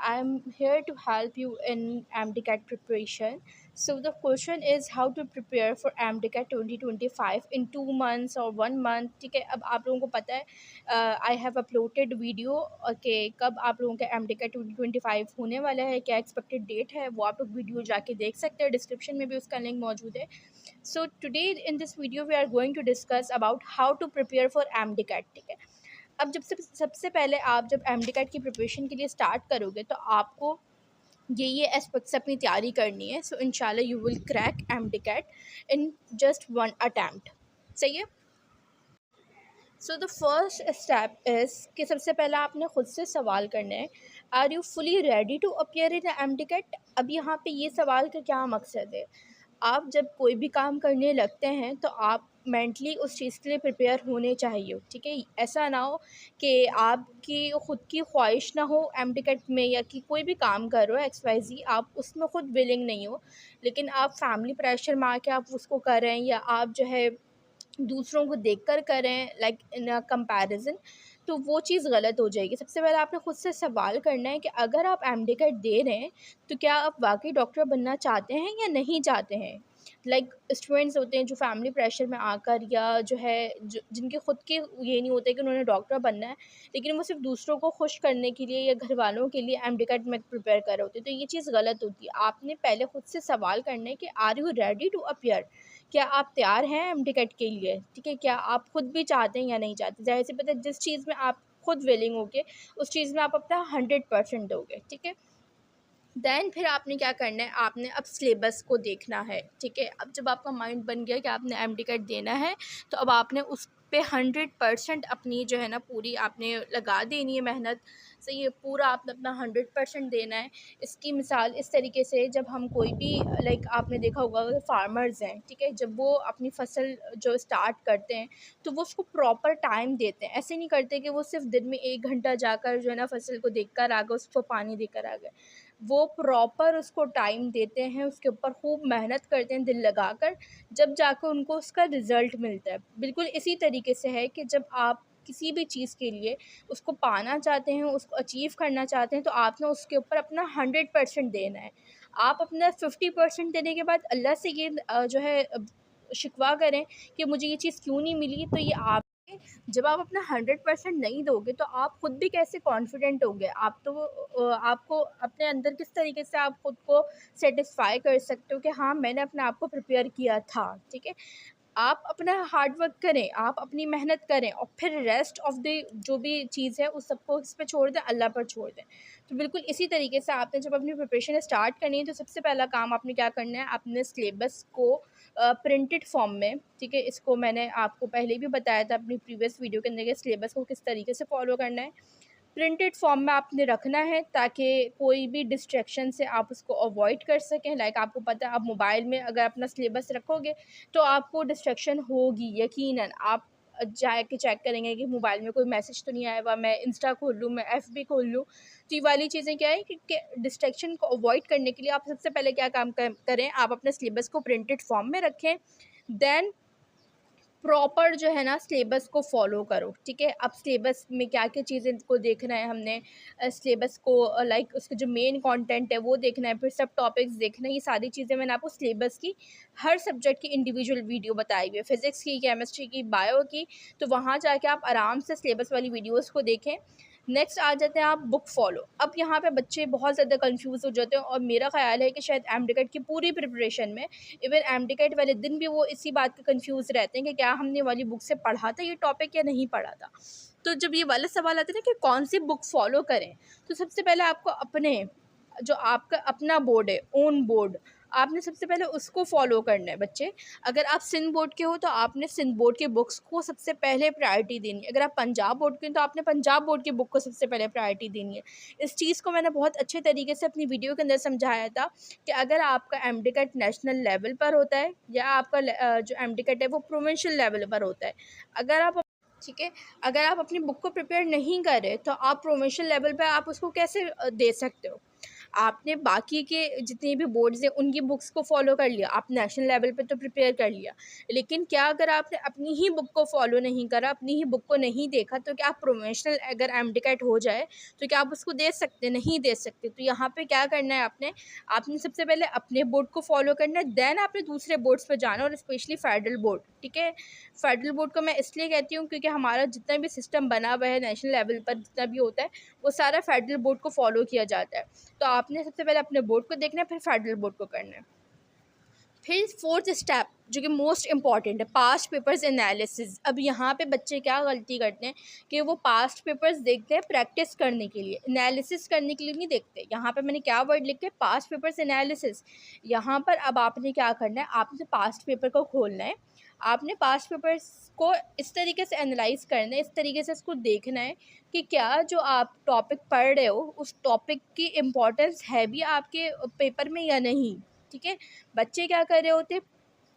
I'm here to help you in MDCAT preparation. So the question is how to prepare for MDCAT 2025 in 2 months or 1 month. ठीक है, अब आप लोगों को पता है आई हैव अपलोडेड वीडियो के कब आप लोगों का MDCAT 2025 होने वाला है, क्या एक्सपेक्टेड डेट है, वो आप लोग वीडियो जाके देख सकते हैं। डिस्क्रिप्शन में भी उसका लिंक मौजूद है। So today in this video we are going to discuss about how to prepare for MDCAT। ठीक है, अब जब सबसे पहले आप जब MDCAT की प्रिपरेशन के लिए स्टार्ट करोगे तो आपको ये एस्पेक्ट्स से अपनी तैयारी करनी है। सो इंशाल्लाह you will crack MDCAT in just one attempt. सही है। So the first step is कि सबसे पहले आपने ख़ुद से सवाल करना है, are you fully ready to appear in MDCAT। अब यहाँ पे ये सवाल का क्या मकसद है, आप जब कोई भी काम करने लगते हैं तो आप मेंटली उस चीज़ के लिए प्रिपेयर होने चाहिए। ठीक है, ऐसा ना हो कि आपकी ख़ुद की ख्वाहिश ना हो MDCAT में, या कि कोई भी काम कर रहे हो XYZ आप उसमें ख़ुद विलिंग नहीं हो, लेकिन आप फैमिली प्रेशर में आके आप उसको कर रहे हैं, या आप जो है दूसरों को देखकर करें लाइक इन अ कंपैरिजन, तो वो चीज़ गलत हो जाएगी। सबसे पहले आपने ख़ुद से सवाल करना है कि अगर आप MDCAT दे रहे हैं तो क्या आप वाकई डॉक्टर बनना चाहते हैं या नहीं चाहते हैं। लाइक स्टूडेंट्स होते हैं जो फैमिली प्रेशर में आकर, या जो है जिनके खुद के ये नहीं होते कि उन्होंने डॉक्टर बनना है, लेकिन वो सिर्फ दूसरों को खुश करने के लिए या घर वालों के लिए MDCAT में प्रिपेयर कर रहे होते हैं, तो ये चीज़ गलत होती है। आपने पहले खुद से सवाल करना है कि are you ready to appear, क्या आप तैयार हैं MDCAT के लिए। ठीक है, क्या आप खुद भी चाहते हैं या नहीं चाहते। ज़ाहिर सी बात है, जिस चीज़ में आप खुद विलिंग होगे उस चीज़ में आप अपना 100% दोगे। ठीक है, देन फिर आपने क्या करना है, आपने अब सिलेबस को देखना है। ठीक है, अब जब आपका माइंड बन गया कि आपने MDCAT देना है, तो अब आपने उस पे 100% अपनी जो है ना पूरी आपने लगा देनी है मेहनत। सही है, पूरा आपने अपना 100% देना है। इसकी मिसाल इस तरीके से, जब हम कोई भी लाइक आपने देखा होगा अगर फार्मर्स हैं, ठीक है, जब वो अपनी फसल जो स्टार्ट करते हैं तो वो उसको प्रॉपर टाइम देते हैं। ऐसे नहीं करते कि वो सिर्फ दिन में 1 घंटा जाकर जो है ना फसल को देख कर आ गए, उसको पानी देकर आ गए। वो प्रॉपर उसको टाइम देते हैं, उसके ऊपर खूब मेहनत करते हैं दिल लगाकर, जब जाकर उनको उसका रिज़ल्ट मिलता है। बिल्कुल इसी तरीके से है कि जब आप किसी भी चीज़ के लिए उसको पाना चाहते हैं, उसको अचीव करना चाहते हैं, तो आपने उसके ऊपर अपना 100% देना है। आप अपना 50% देने के बाद अल्लाह से ये जो है शिकवा करें कि मुझे ये चीज़ क्यों नहीं मिली, तो ये आप जब आप अपना 100% नहीं दोगे तो आप खुद भी कैसे कॉन्फिडेंट होगे। आप तो आपको अपने अंदर किस तरीके से आप खुद को सेटिस्फाई कर सकते हो कि हाँ मैंने अपने आप को प्रिपेयर किया था। ठीक है, आप अपना हार्ड वर्क करें, आप अपनी मेहनत करें, और फिर रेस्ट ऑफ द जो भी चीज़ है उस सबको इस पे छोड़ दें, अल्लाह पर छोड़ दें। तो बिल्कुल इसी तरीके से आपने जब अपनी प्रिपरेशन स्टार्ट करनी है तो सबसे पहला काम आपने क्या करना है, अपने सिलेबस को प्रिंटेड फॉर्म में, ठीक है, इसको मैंने आपको पहले भी बताया था अपनी प्रीवियस वीडियो के अंदर कि सिलेबस को किस तरीके से फॉलो करना है। प्रिंटेड फॉर्म में आपने रखना है ताकि कोई भी डिस्ट्रैक्शन से आप उसको अवॉइड कर सकें। लाइक आपको पता है, आप मोबाइल में अगर अपना सिलेबस रखोगे तो आपको डिस्ट्रैक्शन होगी यकीनन। आप जाके चेक करेंगे कि मोबाइल में कोई मैसेज तो नहीं आया हुआ, मैं इंस्टा खोल लूँ, मैं FB खोल लूँ। तो ये वाली चीज़ें क्या है कि डिस्ट्रैक्शन को अवॉइड करने के लिए आप सबसे पहले क्या काम करें, आप अपने सिलेबस को प्रिंटेड फॉर्म में रखें। देन प्रॉपर जो है ना सिलेबस को फॉलो करो। ठीक है, अब सिलेबस में क्या क्या चीज़ें को देखना है हमने, सिलेबस को लाइक उसके जो मेन कंटेंट है वो देखना है, फिर सब टॉपिक्स देखना है। ये सारी चीज़ें मैंने आपको सिलेबस की हर सब्जेक्ट की इंडिविजुअल वीडियो बताई हुई है, फिज़िक्स की, केमिस्ट्री की, बायो की। तो वहाँ जाके आप आराम से सिलेबस वाली वीडियोज़ को देखें। नेक्स्ट आ जाते हैं आप बुक फॉलो। अब यहाँ पे बच्चे बहुत ज़्यादा कंफ्यूज हो जाते हैं, और मेरा ख़्याल है कि शायद MDCAT की पूरी प्रिपरेशन में, इवन MDCAT वाले दिन भी वो इसी बात का कंफ्यूज रहते हैं कि क्या हमने वाली बुक से पढ़ा था ये टॉपिक या नहीं पढ़ा था। तो जब ये वाला सवाल आता है ना कि कौन सी बुक फॉलो करें, तो सबसे पहले आपको अपने जो आपका अपना बोर्ड है, ओन बोर्ड, आपने सबसे पहले उसको फॉलो करना है बच्चे। अगर आप सिंध बोर्ड के हो तो आपने सिंध बोर्ड के बुक्स को सबसे पहले प्रायोरिटी देनी है। अगर आप पंजाब बोर्ड के हो तो आपने पंजाब बोर्ड की बुक को सबसे पहले प्रायोरिटी देनी है। इस चीज़ को मैंने बहुत अच्छे तरीके से अपनी वीडियो के अंदर समझाया था कि अगर आपका MDCAT नेशनल लेवल पर होता है, या आपका जो MDCAT है वो प्रोविंशियल लेवल पर होता है, अगर आप ठीक है, अगर आप अपनी बुक को प्रिपेयर नहीं कर रहे तो आप प्रोविंशियल लेवल पे आप उसको कैसे दे सकते हो। आपने बाकी के जितने भी बोर्ड्स हैं उनकी बुक्स को फॉलो कर लिया, आप नेशनल लेवल पे तो प्रिपेयर कर लिया, लेकिन क्या अगर आपने अपनी ही बुक को फॉलो नहीं करा, अपनी ही बुक को नहीं देखा, तो क्या आप प्रोफेशनल अगर एमडीकैट हो जाए तो क्या आप उसको दे सकते? नहीं दे सकते। तो यहाँ पे क्या करना है आपने, सबसे पहले अपने बोर्ड को फॉलो करना है, देन आपने दूसरे बोर्ड्स पे जाना, और स्पेशली फेडरल बोर्ड, ठीक है। फेडरल बोर्ड को मैं इसलिए कहती हूँ क्योंकि हमारा जितना भी सिस्टम बना हुआ है नेशनल लेवल पर, जितना भी होता है वो सारा फेडरल बोर्ड को फॉलो किया जाता है। तो आपने सबसे पहले अपने बोर्ड को देखना है, फिर फेडरल बोर्ड को करना है। फिर फोर्थ स्टेप जो कि मोस्ट इम्पॉर्टेंट है, पास्ट पेपर्स एनालिसिस। अब यहाँ पे बच्चे क्या गलती करते हैं कि वो पास्ट पेपर्स देखते हैं प्रैक्टिस करने के लिए, एनालिसिस करने के लिए नहीं देखते। यहाँ पे मैंने क्या वर्ड लिखे, पास्ट पेपर्स एनालिसिस। यहाँ पर अब आपने क्या करना है, आपने पास्ट पेपर को खोलना है, आपने पास्ट पेपर्स को इस तरीके से एनालाइज करना है, इस तरीके से इसको देखना है कि क्या जो आप टॉपिक पढ़ रहे हो उस टॉपिक की इम्पोर्टेंस है भी आपके पेपर में या नहीं, ठीक है। बच्चे क्या कर रहे होते,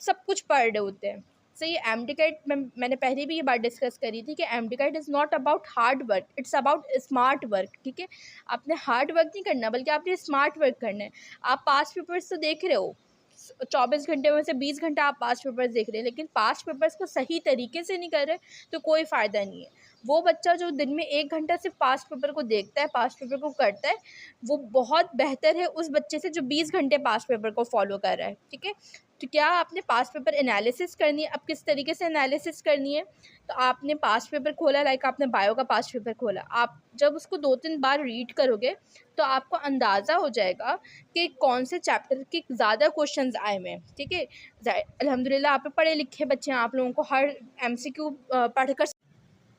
सब कुछ पढ़ रहे होते हैं। सही है। एमडीकैट मैंने पहले भी ये बात डिस्कस करी थी कि MDCAT is not about hard work, it's about smart work, ठीक है। आपने हार्ड वर्क नहीं करना बल्कि आपने स्मार्ट वर्क करना है। आप पास्ट पेपर्स तो देख रहे हो, 24 घंटे में से 20 घंटा आप पास्ट पेपर्स देख रहे हैं, लेकिन पास्ट पेपर्स को सही तरीके से नहीं कर रहे तो कोई फ़ायदा नहीं है। वो बच्चा जो दिन में 1 घंटा सिर्फ पास्ट पेपर को देखता है, पास्ट पेपर को करता है, वो बहुत बेहतर है उस बच्चे से जो 20 घंटे पास्ट पेपर को फॉलो कर रहा है, ठीक है। तो क्या आपने पास्ट पेपर एनालिसिस करनी है। अब किस तरीके से एनालिसिस करनी है, तो आपने पास्ट पेपर खोला, लाइक आपने बायो का पास्ट पेपर खोला, आप जब उसको 2-3 बार रीड करोगे तो आपको अंदाज़ा हो जाएगा कि कौन से चैप्टर के ज़्यादा क्वेश्चंस आए हुए हैं, ठीक है। अल्हम्दुलिल्लाह आप पढ़े लिखे बच्चे हैं, आप लोगों को हर एमसीक्यू पढ़कर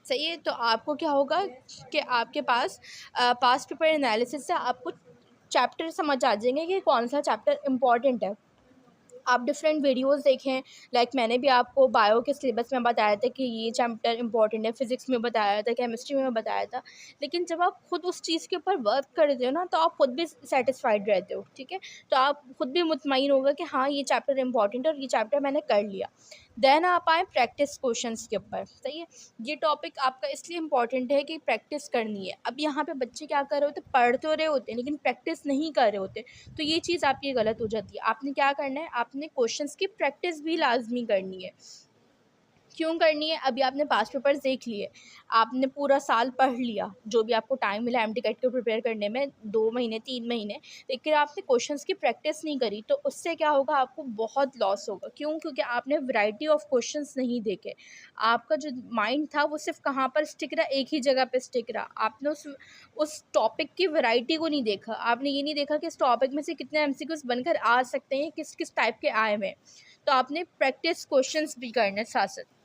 सही है। तो आपको क्या होगा कि आपके पास पास्ट पेपर एनालिसिस से आपको चैप्टर समझ आ जाएंगे कि कौन सा चैप्टर इम्पॉर्टेंट है। आप डिफरेंट वीडियोस देखें, लाइक मैंने भी आपको बायो के सिलेबस में बताया था कि ये चैप्टर इंपॉर्टेंट है, फिजिक्स में बताया था, केमिस्ट्री में बताया था, लेकिन जब आप खुद उस चीज़ के ऊपर वर्क करते हो ना तो आप खुद भी सेटिस्फाइड रहते हो, ठीक है। तो आप खुद भी मुतमईन होगा कि हाँ ये चैप्टर इंपॉर्टेंट है और ये चैप्टर मैंने कर लिया। देन आप आए प्रैक्टिस क्वेश्चंस के ऊपर, सही है। ये टॉपिक आपका इसलिए इम्पॉर्टेंट है कि प्रैक्टिस करनी है। अब यहाँ पे बच्चे क्या कर रहे होते, पढ़ तो रहे होते हैं लेकिन प्रैक्टिस नहीं कर रहे होते, तो ये चीज़ आपकी गलत हो जाती है। आपने क्या करना है, आपने क्वेश्चंस की प्रैक्टिस भी लाजमी करनी है। क्यों करनी है, अभी आपने पास्ट पेपर्स देख लिए, आपने पूरा साल पढ़ लिया, जो भी आपको टाइम मिला एमटीकैट को प्रिपेयर करने में 2 महीने 3 महीने, लेकिन आपने क्वेश्चंस की प्रैक्टिस नहीं करी, तो उससे क्या होगा, आपको बहुत लॉस होगा। क्यों? क्योंकि आपने वैरायटी ऑफ क्वेश्चंस नहीं देखे। आपका जो माइंड था वो सिर्फ कहाँ पर स्टिक रहा, एक ही जगह पे स्टिक रहा। आपने उस टॉपिक की वैरायटी को नहीं देखा। आपने ये नहीं देखा कि इस टॉपिक में से कितने एमसीक्यूज बनकर आ सकते हैं, किस किस टाइप के आए हुए हैं। तो आपने प्रैक्टिस क्वेश्चंस भी करने साथ साथ।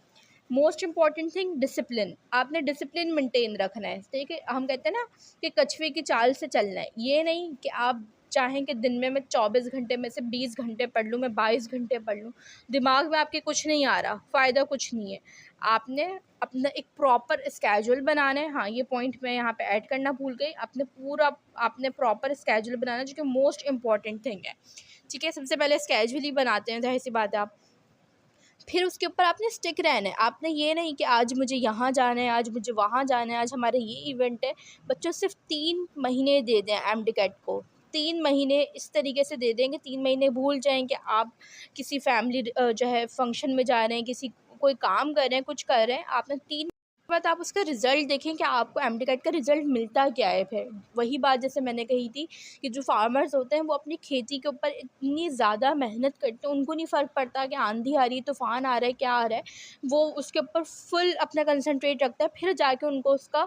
मोस्ट इंपॉर्टेंट थिंग डिसिप्लिन, आपने डिसिप्लिन मेंटेन रखना है, ठीक है। हम कहते हैं ना कि कछुए की चाल से चलना है, ये नहीं कि आप चाहें कि दिन में मैं 24 घंटे में से 20 घंटे पढ़ लूँ, मैं 22 घंटे पढ़ लूँ, दिमाग में आपके कुछ नहीं आ रहा, फ़ायदा कुछ नहीं है। आपने अपना एक प्रॉपर स्केड्यूल बनाना है। हाँ, ये पॉइंट मैं यहाँ पे ऐड करना भूल गई, आपने प्रॉपर स्केड्यूल बनाना है, जो कि मोस्ट इंपॉर्टेंट थिंग है, ठीक है। सबसे पहले स्केड्यूल ही बनाते हैं, जाहिर सी बात है आप, फिर उसके ऊपर आपने स्टिक रहना है। आपने ये नहीं कि आज मुझे यहाँ जाना है, आज मुझे वहाँ जाना है, आज हमारे ये इवेंट है। बच्चों सिर्फ 3 महीने दे दें एमडीकैट को, 3 महीने इस तरीके से दे देंगे, 3 महीने भूल जाएं कि आप किसी फैमिली जो है फंक्शन में जा रहे हैं, किसी कोई काम कर रहे हैं, कुछ कर रहे हैं। आपने 3 बाद आप उसका रिज़ल्ट देखें कि आपको एमडीकैट का रिज़ल्ट मिलता क्या है। फिर वही बात जैसे मैंने कही थी कि जो फार्मर्स होते हैं वो अपनी खेती के ऊपर इतनी ज़्यादा मेहनत करते हैं, उनको नहीं फ़र्क पड़ता कि आंधी आ रही है, तूफ़ान आ रहा है, क्या आ रहा है, वो उसके ऊपर फुल अपना कंसंट्रेट रखता है, फिर जाके उनको उसका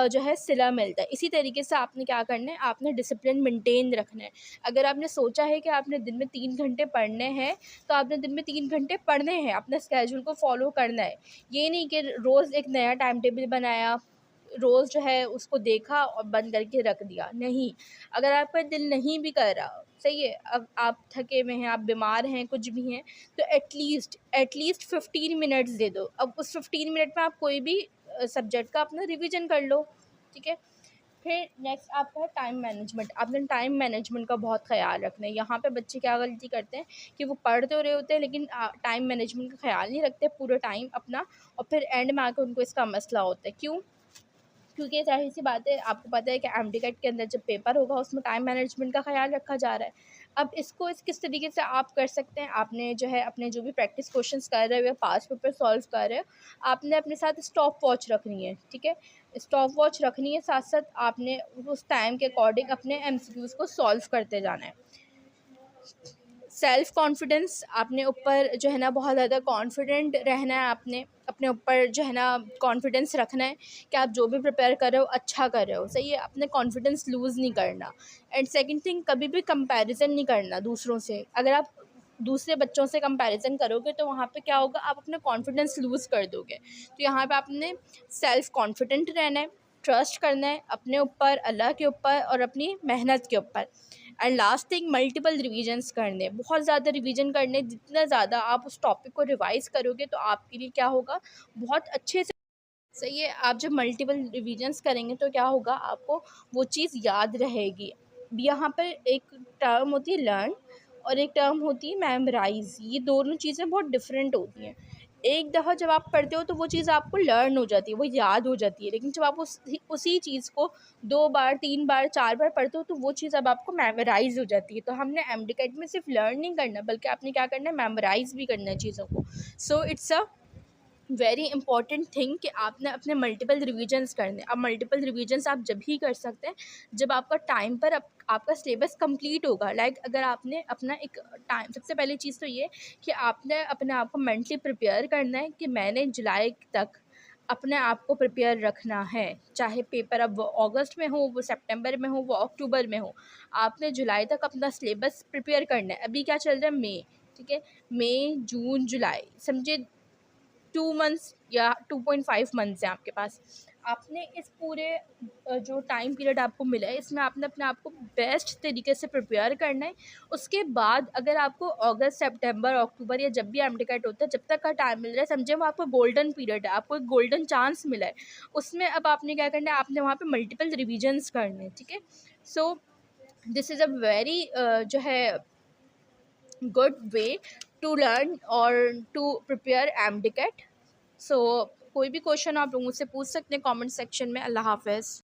जो है सिला मिलता है। इसी तरीके से आपने क्या करना है, आपने डिसिप्लिन मेंटेन रखना है। अगर आपने सोचा है कि आपने दिन में 3 घंटे पढ़ने हैं, तो आपने दिन में 3 घंटे पढ़ने हैं, अपने स्केड्यूल को फॉलो करना है। ये नहीं कि रोज़ एक नया टाइम टेबल बनाया, रोज़ जो है उसको देखा और बंद करके रख दिया, नहीं। अगर आपका दिल नहीं भी कर रहा, सही है, अब आप थके हुए हैं, आप बीमार हैं, कुछ भी हैं, तो एटलीस्ट 15 मिनट्स दे दो। अब उस 15 मिनट में आप कोई भी सब्जेक्ट का अपना रिवीजन कर लो, ठीक है। फिर नेक्स्ट आपका है टाइम मैनेजमेंट। आपने टाइम मैनेजमेंट का बहुत ख़याल रखना है। यहाँ पे बच्चे क्या गलती करते हैं कि वो पढ़ तो रहे होते हैं लेकिन टाइम मैनेजमेंट का ख़याल नहीं रखते पूरे टाइम अपना, और फिर एंड में आकर उनको इसका मसला होता है। क्यों? क्योंकि ज़ाहिर-सी बात है, आपको पता है कि एमडीकैट के अंदर जब पेपर होगा उसमें टाइम मैनेजमेंट का ख़्याल रखा जा रहा है। अब इसको किस तरीके से आप कर सकते हैं, आपने जो है अपने जो भी प्रैक्टिस क्वेश्चंस कर रहे हो या पास्ट पेपर सॉल्व कर रहे हो, आपने अपने साथ स्टॉप वॉच रखनी है, ठीक है? स्टॉप वॉच रखनी है, साथ-साथ आपने उस टाइम के अकॉर्डिंग अपने एमसीक्यूज़ को सॉल्व करते जाना है। सेल्फ कॉन्फिडेंस, आपने ऊपर जो है ना बहुत ज़्यादा कॉन्फिडेंट रहना है, आपने अपने ऊपर जो है ना कॉन्फिडेंस रखना है कि आप जो भी प्रिपेयर कर रहे हो अच्छा कर रहे हो, सही है? अपने कॉन्फिडेंस लूज़ नहीं करना। एंड सेकंड थिंग, कभी भी कंपैरिजन नहीं करना दूसरों से। अगर आप दूसरे बच्चों से कंपैरिजन करोगे तो वहाँ पे क्या होगा, आप अपना कॉन्फिडेंस लूज़ कर दोगे। तो यहाँ पे आपने सेल्फ कॉन्फिडेंट रहना है, ट्रस्ट करना है अपने ऊपर, अल्लाह के ऊपर और अपनी मेहनत के ऊपर। And last thing, multiple revisions करने, बहुत ज़्यादा रिवीजन करने। जितना ज़्यादा आप उस टॉपिक को रिवाइज़ करोगे तो आपके लिए क्या होगा, बहुत अच्छे से सही है। आप जब मल्टीपल रिवीजन्स करेंगे तो क्या होगा, आपको वो चीज़ याद रहेगी। यहाँ पर एक टर्म होती है लर्न और एक टर्म होती है मेमोराइज़। ये दोनों चीज़ें बहुत डिफरेंट होती हैं। एक दफ़ा जब आप पढ़ते हो तो वो चीज़ आपको लर्न हो जाती है, वो याद हो जाती है। लेकिन जब आप उसी चीज़ को 2 बार, 3 बार, 4 बार पढ़ते हो तो वो चीज़ अब आपको मेमोराइज़ हो जाती है। तो हमने एमडीकैट में सिर्फ लर्न नहीं करना, बल्कि आपने क्या करना है, मेमोराइज़ भी करना है चीज़ों को। So it's a very important thing कि आपने अपने मल्टीपल रिवीजन्स करने। अब मल्टीपल रिवीजन्स आप जब ही कर सकते हैं जब आपका टाइम पर आपका सिलेबस कंप्लीट होगा। लाइक अगर आपने अपना एक टाइम, सबसे पहली चीज़ तो ये कि आपने अपने आप को मेंटली प्रिपेयर करना है कि मैंने जुलाई तक अपने आप को प्रिपेयर रखना है। चाहे पेपर अब वो अगस्त में हो, वो सितंबर में हो, वो अक्टूबर में हो, आपने जुलाई तक अपना सिलेबस प्रिपेयर करना है। अभी क्या चल रहा है, मई, ठीक है? मई, जून, जुलाई, समझिए 2 मंथ्स या 2.5 मंथ्स हैं आपके पास। आपने इस पूरे जो टाइम पीरियड आपको मिला है, इसमें आपने अपने आप को बेस्ट तरीके से प्रिपेयर करना है। उसके बाद अगर आपको अगस्त, सितंबर, अक्टूबर या जब भी एमडीकैट होता है, जब तक का टाइम मिल रहा है, समझिए वो आपको गोल्डन पीरियड है, आपको एक गोल्डन चांस मिला है। उसमें अब आपने क्या करना है, आपने वहाँ पे मल्टीपल रिविजन्स करने हैं, ठीक है? So this is a very जो है गुड वे टू लर्न और टू प्रिपेयर एमडीकैट। सो कोई भी क्वेश्चन आप लोग मुझसे पूछ सकते हैं कमेंट सेक्शन में। अल्लाह हाफ़िज़।